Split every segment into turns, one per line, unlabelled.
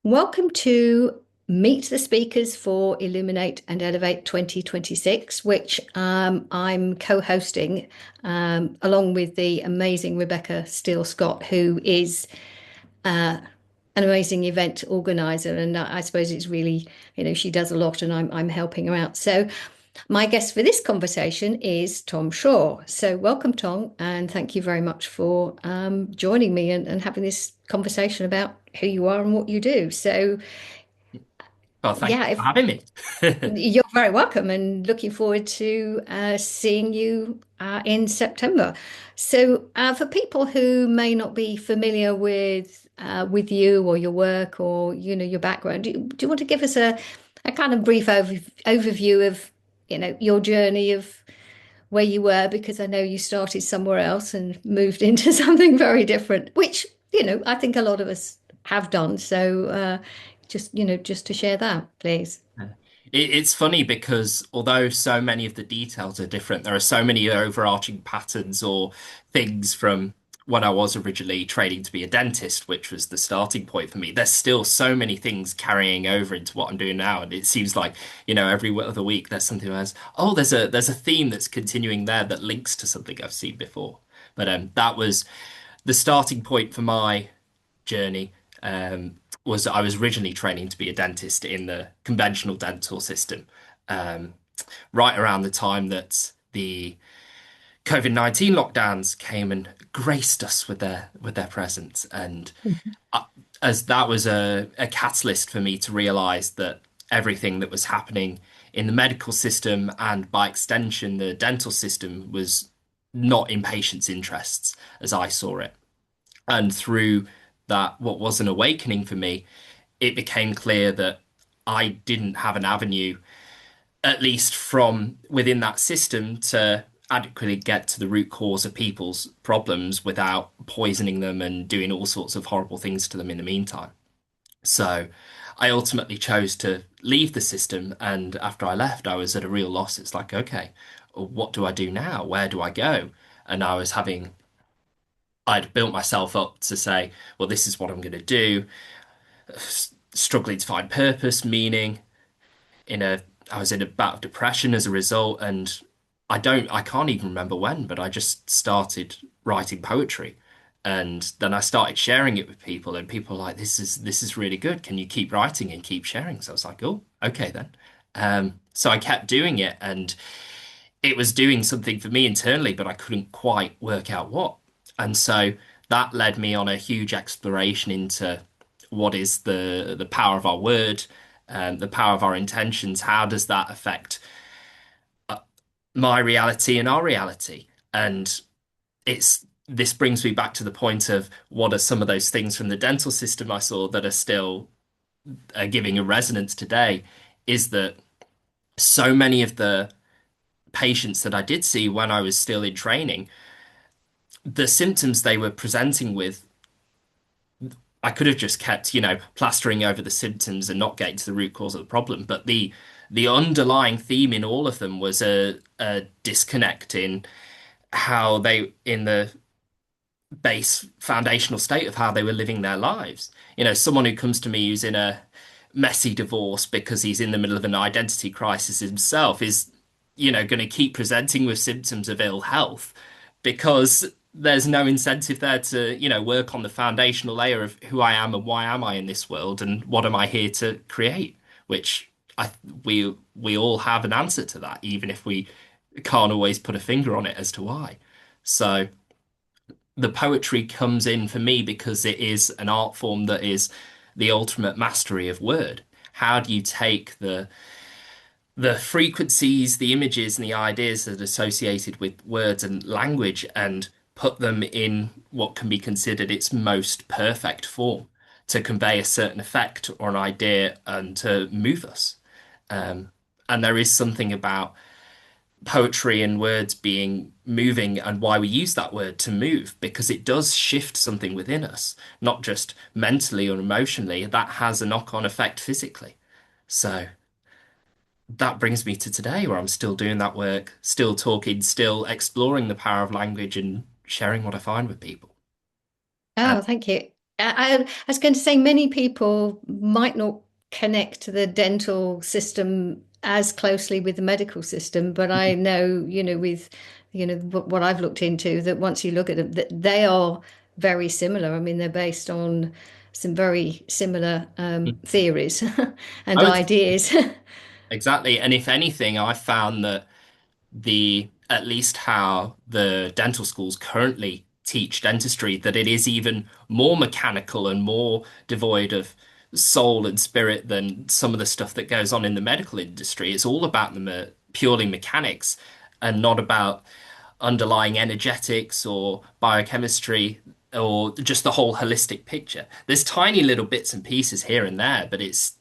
Welcome to Meet the Speakers for Illuminate and Elevate 2026, which I'm co-hosting along with the amazing Rebecca Steele Scott, who is uh, an amazing event organizer. And I suppose it's really, she does a lot and I'm helping her out. So my guest for this conversation is Tom Shaw. So welcome, Tom, and thank you very much for joining me and having this conversation about who you are and what you do. So
Well, thank
yeah,
you for
if
having me.
you're very welcome and looking forward to seeing you in September. So, for people who may not be familiar with you or your work or your background, do you want to give us a kind of brief overview of your journey of where you were? Because I know you started somewhere else and moved into something very different, which I think a lot of us have done. So, just to share that, please.
It's funny because although so many of the details are different, there are so many overarching patterns or things from when I was originally training to be a dentist, which was the starting point for me. There's still so many things carrying over into what I'm doing now, and it seems like, every other week there's something else. Oh, there's a theme that's continuing there that links to something I've seen before. But that was the starting point for my journey was I was originally training to be a dentist in the conventional dental system, um, right around the time that the COVID-19 lockdowns came and graced us with their presence, and uh, as that was a catalyst for me to realize that everything that was happening in the medical system and by extension the dental system was not in patients' interests as I saw it. And through that, what was an awakening for me, it became clear that I didn't have an avenue, at least from within that system, to adequately get to the root cause of people's problems without poisoning them and doing all sorts of horrible things to them in the meantime. So I ultimately chose to leave the system. And after I left, I was at a real loss. It's like, okay, what do I do now? Where do I go? And I'd built myself up to say, well, this is what I'm going to do, struggling to find purpose, meaning in a I was in a bout of depression as a result, and I can't even remember when, but I just started writing poetry. And then I started sharing it with people, and people were like, this is really good. Can you keep writing and keep sharing? So I was like, oh, okay then. So I kept doing it, and it was doing something for me internally, but I couldn't quite work out what. And so that led me on a huge exploration into what is the power of our word, the power of our intentions. How does that affect my reality and our reality? And it's this brings me back to the point of what are some of those things from the dental system I saw that are still giving a resonance today, is that so many of the patients that I did see when I was still in training, the symptoms they were presenting with, I could have just kept, plastering over the symptoms and not getting to the root cause of the problem. But the underlying theme in all of them was a disconnect in how they, in the base foundational state of how they were living their lives. Someone who comes to me who's in a messy divorce because he's in the middle of an identity crisis himself is, going to keep presenting with symptoms of ill health because there's no incentive there to, work on the foundational layer of who I am and why am I in this world and what am I here to create, which I we all have an answer to that, even if we can't always put a finger on it as to why. So the poetry comes in for me because it is an art form that is the ultimate mastery of word. How do you take the frequencies, the images, and the ideas that are associated with words and language and put them in what can be considered its most perfect form to convey a certain effect or an idea and to move us? Um, and there is something about poetry and words being moving and why we use that word to move because it does shift something within us, not just mentally or emotionally. That has a knock-on effect physically. So that brings me to today where I'm still doing that work, still talking, still exploring the power of language and sharing what I find with people. And
Oh, thank you. I was going to say many people might not connect to the dental system as closely with the medical system, but I know, with, what I've looked into, that once you look at them, that they are very similar. I mean, they're based on some very similar theories
I
and
would
ideas.
exactly, and if anything, I found that the at least how the dental schools currently teach dentistry, that it is even more mechanical and more devoid of soul and spirit than some of the stuff that goes on in the medical industry. It's all about the purely mechanics and not about underlying energetics or biochemistry or just the whole holistic picture. There's tiny little bits and pieces here and there, but it's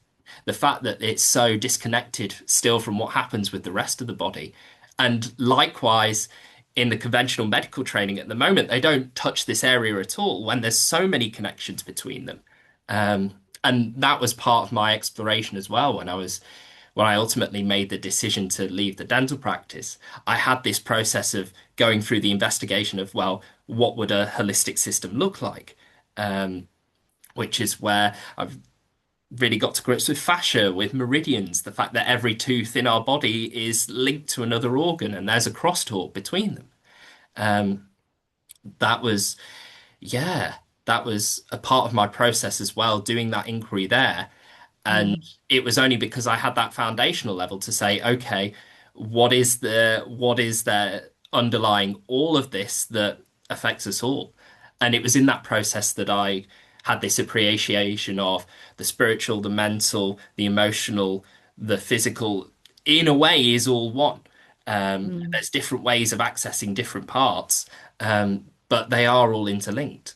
the fact that it's so disconnected still from what happens with the rest of the body. And likewise, in the conventional medical training at the moment, they don't touch this area at all when there's so many connections between them. Um, and that was part of my exploration as well when I ultimately made the decision to leave the dental practice. I had this process of going through the investigation of, well, what would a holistic system look like? Um, which is where I've really got to grips with fascia, with meridians, the fact that every tooth in our body is linked to another organ and there's a crosstalk between them. Um, that was, yeah, that was a part of my process as well, doing that inquiry there. And
Mm,
it was only because I had that foundational level to say, okay, what is there underlying all of this that affects us all? And it was in that process that I had this appreciation of the spiritual, the mental, the emotional, the physical, in a way, is all one.
mm,
There's different ways of accessing different parts, but they are all interlinked.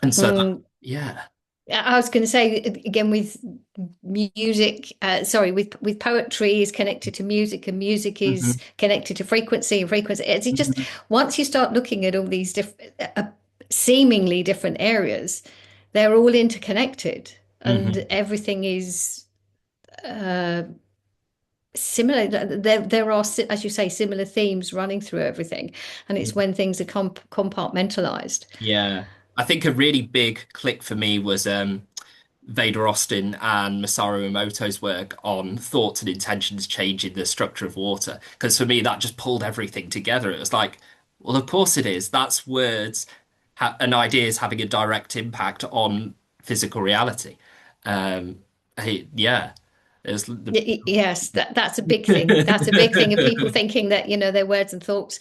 And so that,
mm.
yeah.
I was going to say again with music, with poetry is connected to music, and music is
Hmm.
connected to frequency, and frequency. It's just
Hmm.
once you start looking at all these different, seemingly different areas, they're all interconnected, and
Hmm.
everything is uh, similar. There are, as you say, similar themes running through everything, and it's when things are compartmentalized.
Yeah. I think a really big click for me was Vader Austin and Masaru Emoto's work on thoughts and intentions changing the structure of water. Because for me, that just pulled everything together. It was like, well, of course it is. That's words ha and ideas having a direct impact on physical reality. Um, yeah. It was the
Yes, that's a big thing. That's a big thing of people thinking that, their words and thoughts.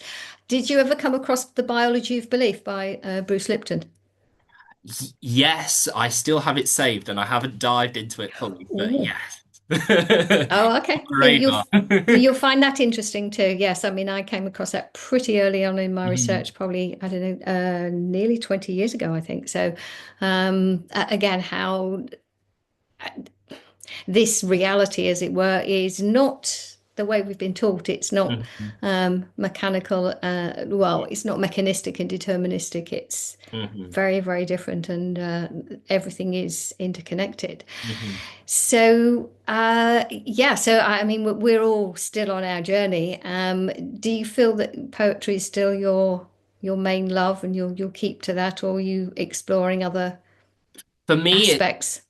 Did you ever come across The Biology of Belief by Bruce Lipton?
Yes, I still have it saved and I haven't dived into it fully, but
Oh,
yes.
oh,
On
okay.
the
You'll
radar.
you'll find that interesting too. Yes, I mean I came across that pretty early on in my
Mhm,
research, probably I don't know, nearly 20 years ago, I think. So, again, how this reality, as it were, is not the way we've been taught. It's not
mhm,
mechanical. Well, it's not mechanistic and deterministic. It's
mhm,
very, very different, and everything is interconnected.
mhm.
So, yeah. So, I mean, we're all still on our journey. Do you feel that poetry is still your main love, and you'll keep to that, or are you exploring other
For me,
aspects?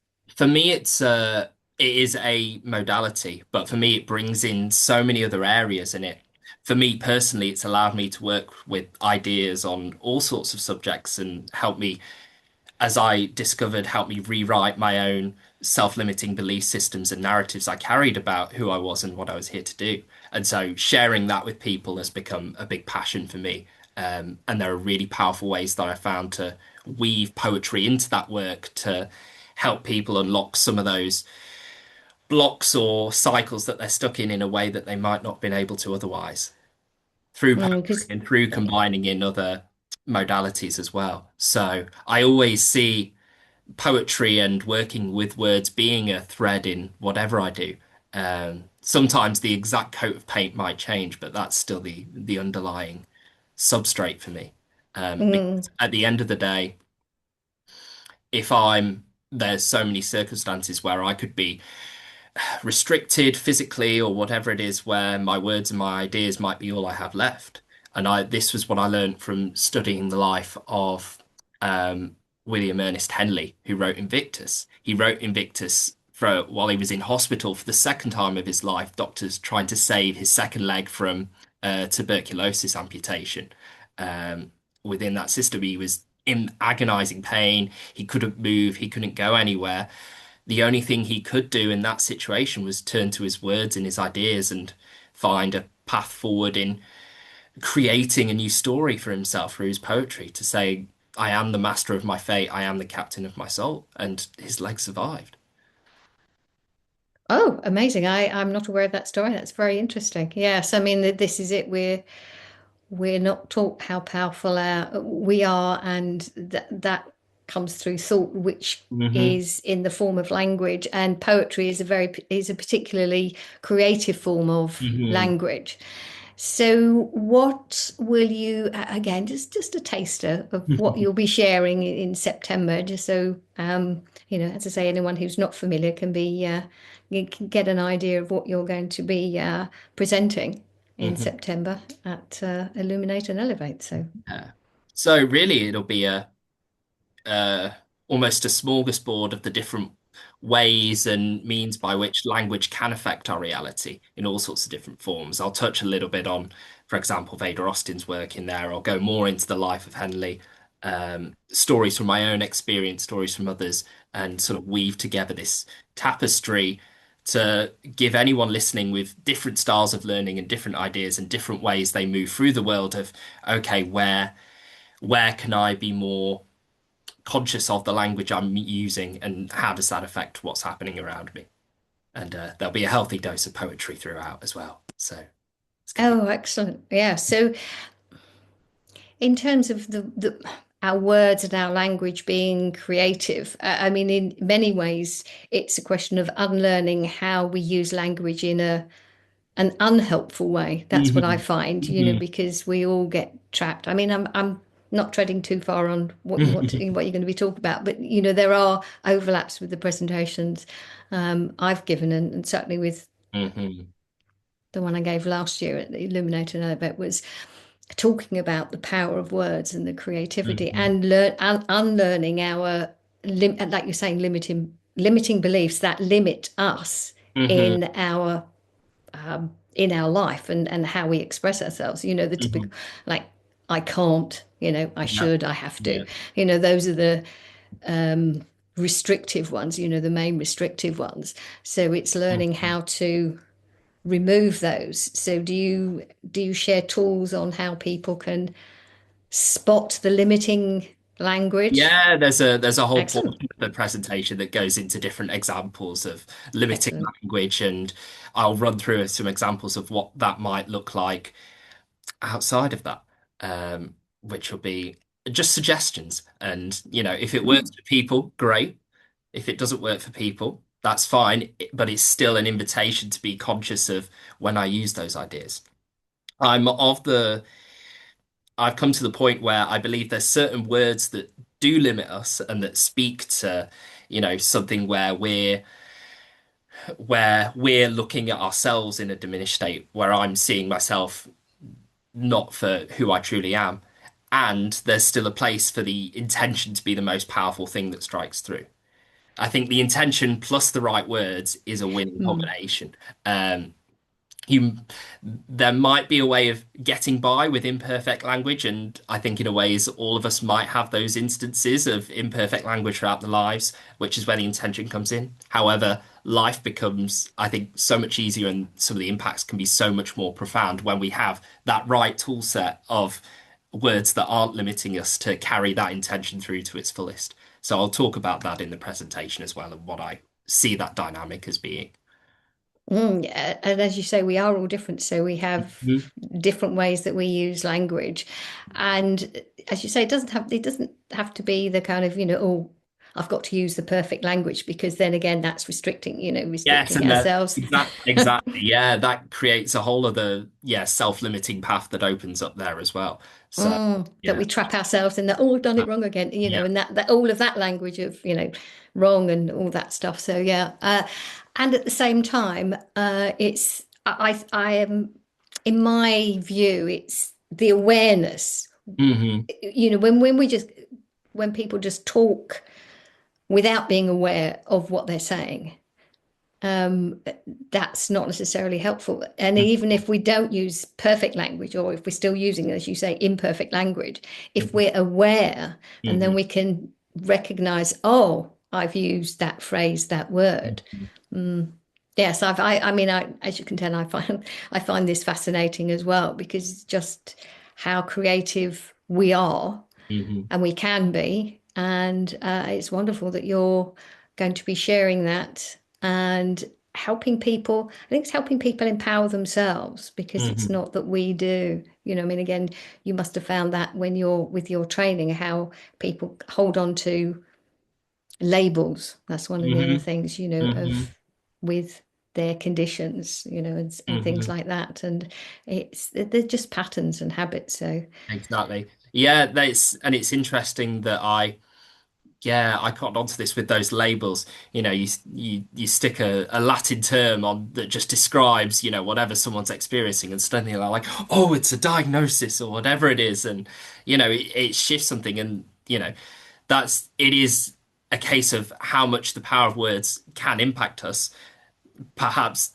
it is a modality, but for me it brings in so many other areas in it. For me personally, it's allowed me to work with ideas on all sorts of subjects and help me, as I discovered, help me rewrite my own self-limiting belief systems and narratives I carried about who I was and what I was here to do. And so sharing that with people has become a big passion for me. And there are really powerful ways that I found to weave poetry into that work to help people unlock some of those blocks or cycles that they're stuck in a way that they might not have been able to otherwise through poetry
Because
and through combining in other modalities as well. So I always see poetry and working with words being a thread in whatever I do. Sometimes the exact coat of paint might change, but that's still the underlying substrate for me. Because at the end of the day, if I'm there's so many circumstances where I could be restricted physically or whatever it is, where my words and my ideas might be all I have left. And I this was what I learned from studying the life of William Ernest Henley, who wrote Invictus. He wrote Invictus for while he was in hospital for the second time of his life. Doctors trying to save his second leg from tuberculosis amputation. Um, Within that system, he was in agonizing pain. He couldn't move. He couldn't go anywhere. The only thing he could do in that situation was turn to his words and his ideas and find a path forward in creating a new story for himself through his poetry to say, I am the master of my fate, I am the captain of my soul. And his leg survived.
Oh, amazing. I'm not aware of that story. That's very interesting. Yes, I mean this is it. We're not taught how powerful we are, and that comes through thought, which
Hmm.
is in the form of language. And poetry is a particularly creative form of
Hmm.
language. So, what will you again? Just a taster of what you'll be sharing in September, just so as I say, anyone who's not familiar can be you can get an idea of what you're going to be presenting in
Hmm.
September at Illuminate and Elevate. So,
Yeah. So really, it'll be a uh, almost a smorgasbord of the different ways and means by which language can affect our reality in all sorts of different forms. I'll touch a little bit on, for example, Vader Austin's work in there. I'll go more into the life of Henley, stories from my own experience, stories from others, and sort of weave together this tapestry to give anyone listening with different styles of learning and different ideas and different ways they move through the world of, okay, where can I be more conscious of the language I'm using and how does that affect what's happening around me? And there'll be a healthy dose of poetry throughout as well. So it's going to be.
oh, excellent. Yeah. So, in terms of the our words and our language being creative, I mean, in many ways, it's a question of unlearning how we use language in an unhelpful way. That's what I
Mhm.
find,
Mhm.
because we all get trapped. I mean, I'm not treading too far on what you want to, what you're going to be talking about, but there are overlaps with the presentations I've given, and certainly with
Mhm.
the one I gave last year at the Illuminate and Elevate was talking about the power of words and the creativity,
Mhm.
and unlearning our like you're saying, limiting beliefs that limit us
Mhm.
in our life, and how we express ourselves. The typical,
Mhm.
like, I can't, I
Yeah.
should, I have to.
Yeah.
Those are the restrictive ones, the main restrictive ones. So it's learning
Mhm.
how to remove those. So do you share tools on how people can spot the limiting language?
Yeah, there's a whole
Excellent.
portion of the presentation that goes into different examples of limiting
Excellent.
language, and I'll run through some examples of what that might look like outside of that, which will be just suggestions. And, if it works
Mm.
for people, great. If it doesn't work for people, that's fine. But it's still an invitation to be conscious of when I use those ideas. I'm of the, I've come to the point where I believe there's certain words that do limit us and that speak to, something where we're looking at ourselves in a diminished state, where I'm seeing myself not for who I truly am. And there's still a place for the intention to be the most powerful thing that strikes through. I think the intention plus the right words is a winning
Mm.
combination. Um, you, there might be a way of getting by with imperfect language, and I think in a ways all of us might have those instances of imperfect language throughout the lives, which is where the intention comes in. However, life becomes, I think, so much easier, and some of the impacts can be so much more profound when we have that right tool set of words that aren't limiting us to carry that intention through to its fullest. So I'll talk about that in the presentation as well, and what I see that dynamic as being.
Yeah. And as you say, we are all different, so we have
Mhm.
different ways that we use language. And as you say, it doesn't have to be the kind of, oh, I've got to use the perfect language, because then again, that's restricting,
Yes,
restricting
and that
ourselves.
exactly. Yeah, that creates a whole other, self-limiting path that opens up there as well. So
That
yeah.
we trap ourselves in that, oh, I've done it wrong again,
Yeah.
and that all of that language of, wrong and all that stuff. So yeah, and at the same time, it's I am, in my view, it's the awareness.
Hmm.
When we just when people just talk without being aware of what they're saying, um, that's not necessarily helpful. And even if we don't use perfect language, or if we're still using, as you say, imperfect language, if we're aware and then
Mhm.
we can recognize, oh, I've used that phrase, that word.
Mhm.
Yes, I mean, as you can tell, I find this fascinating as well because it's just how creative we are
Mhm.
and we can be. And it's wonderful that you're going to be sharing that and helping people. I think it's helping people empower themselves because it's
Mhm.
not that we do. I mean, again, you must have found that when you're with your training, how people hold on to labels. That's one of the other
Mhm.
things,
Mhm.
of with their conditions, and things
Mhm.
like that. And they're just patterns and habits. So
Exactly. Yeah, that's and it's interesting that I caught onto this with those labels. You stick a Latin term on that just describes, whatever someone's experiencing, and suddenly they're like, oh, it's a diagnosis or whatever it is, and it shifts something, and it is a case of how much the power of words can impact us. Perhaps,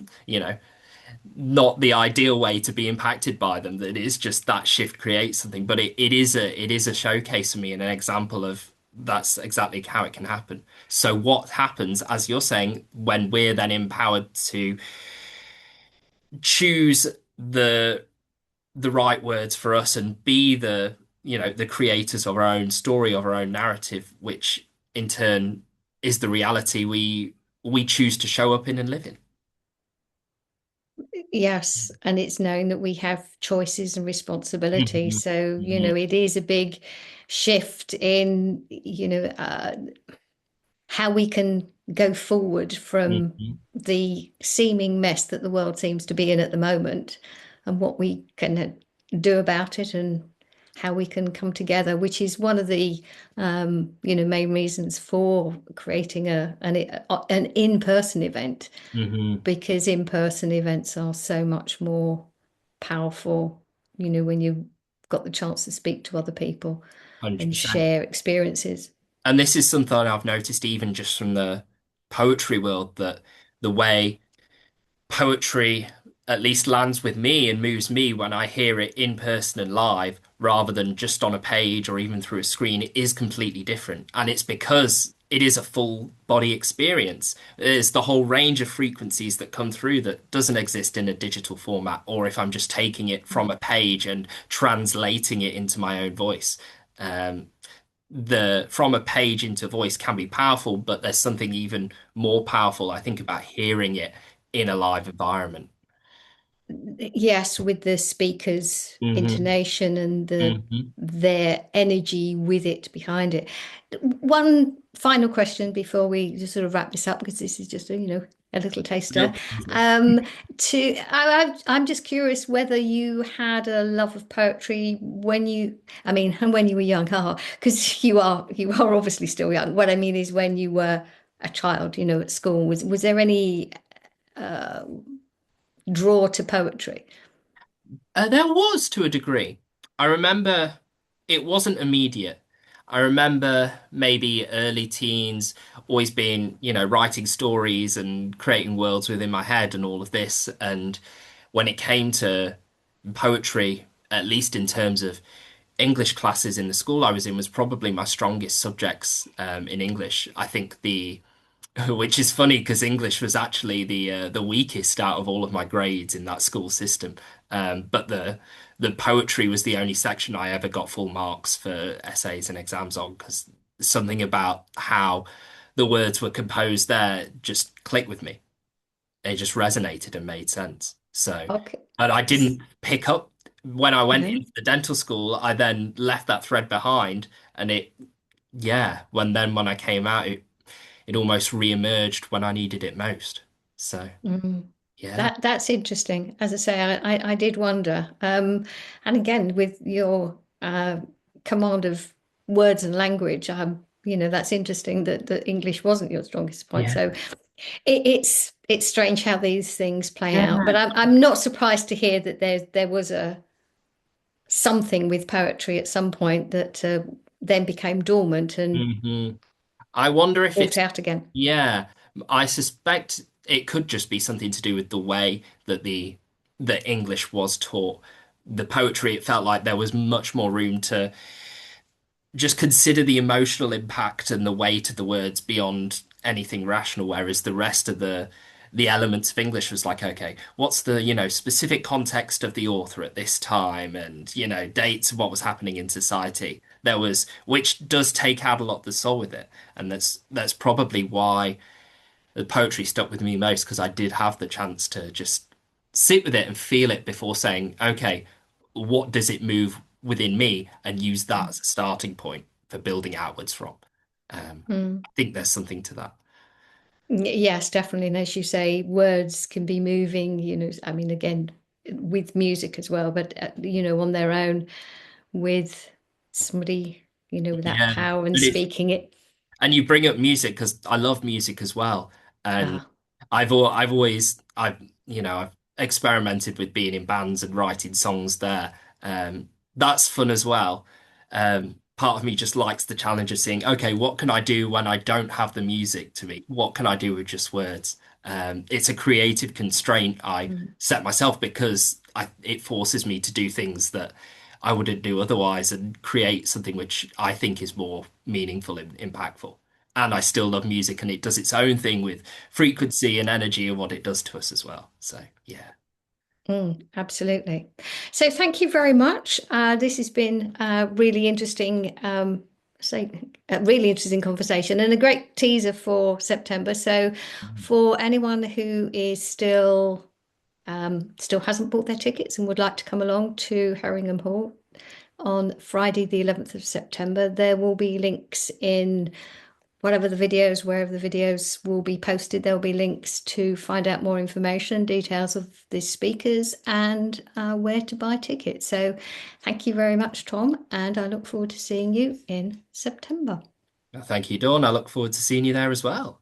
not the ideal way to be impacted by them. That is just that shift creates something, but it is a showcase for me and an example of that's exactly how it can happen. So what happens, as you're saying, when we're then empowered to choose the right words for us and be the creators of our own story, of our own narrative, which in turn is the reality we choose to show up in and live in.
yes, and it's knowing that we have choices and responsibility.
Hmm.
So,
Hmm.
it is a big shift in, how we can go forward from
Hmm.
the seeming mess that the world seems to be in at the moment and what we can do about it and how we can come together, which is one of the main reasons for creating an in-person event,
Hmm.
because in-person events are so much more powerful, when you've got the chance to speak to other people and
100%.
share experiences.
And this is something I've noticed even just from the poetry world, that the way poetry at least lands with me and moves me when I hear it in person and live rather than just on a page or even through a screen, it is completely different. And it's because it is a full body experience. There's the whole range of frequencies that come through that doesn't exist in a digital format, or if I'm just taking it from a page and translating it into my own voice. Um, the from a page into voice can be powerful, but there's something even more powerful, I think, about hearing it in a live environment.
Yes, with the speaker's
Hmm.
intonation and
Hmm.
their energy with it behind it. One final question before we just sort of wrap this up, because this is just a little taster.
Nope. Lovely.
Um, I'm just curious whether you had a love of poetry I mean, when you were young, because you are obviously still young. What I mean is when you were a child, at school, was there any uh, draw to poetry?
There was to a degree. I remember it wasn't immediate. I remember maybe early teens always being, writing stories and creating worlds within my head and all of this. And when it came to poetry, at least in terms of English classes in the school I was in, was probably my strongest subjects in English. I think which is funny because English was actually the weakest out of all of my grades in that school system. But the poetry was the only section I ever got full marks for essays and exams on, because something about how the words were composed there just clicked with me. They just resonated and made sense. So,
Okay.
and I didn't pick up when I went
No.
into the dental school. I then left that thread behind, and when I came out, it almost re-emerged when I needed it most. So,
Mm.
yeah.
That's interesting. As I say, I did wonder. And again, with your command of words and language, that's interesting that English wasn't your strongest point.
Yeah.
So it's strange how these things play
Yeah.
out. But I'm not surprised to hear that there was a something with poetry at some point that then became dormant and
hmm I wonder if
brought
it's,
out again.
yeah, I suspect it could just be something to do with the way that the English was taught. The poetry, it felt like there was much more room to just consider the emotional impact and the weight of the words beyond anything rational, whereas the rest of the elements of English was like, okay, what's the, specific context of the author at this time and, dates of what was happening in society. There was, which does take out a lot of the soul with it. And that's probably why the poetry stuck with me most, because I did have the chance to just sit with it and feel it before saying, okay, what does it move within me, and use that as a starting point for building outwards from.
Mm.
I think there's something to that.
Yes, definitely. And as you say, words can be moving, I mean, again, with music as well, but, on their own, with somebody, with that
Yeah.
power and
But it's
speaking it.
And you bring up music because I love music as well. And
Ah,
I've always I've experimented with being in bands and writing songs there. That's fun as well. Part of me just likes the challenge of seeing, okay, what can I do when I don't have the music to me? What can I do with just words? It's a creative constraint I
mm,
set myself because it forces me to do things that I wouldn't do otherwise and create something which I think is more meaningful and impactful. And I still love music, and it does its own thing with frequency and energy and what it does to us as well. So, yeah.
absolutely. So thank you very much. This has been really interesting, say a really interesting conversation and a great teaser for September. So for anyone who is still hasn't bought their tickets and would like to come along to Herringham Hall on Friday, the 11th of September, there will be links in wherever the videos will be posted, there'll be links to find out more information, details of the speakers, and where to buy tickets. So thank you very much, Tom, and I look forward to seeing you in September.
Thank you, Dawn. I look forward to seeing you there as well.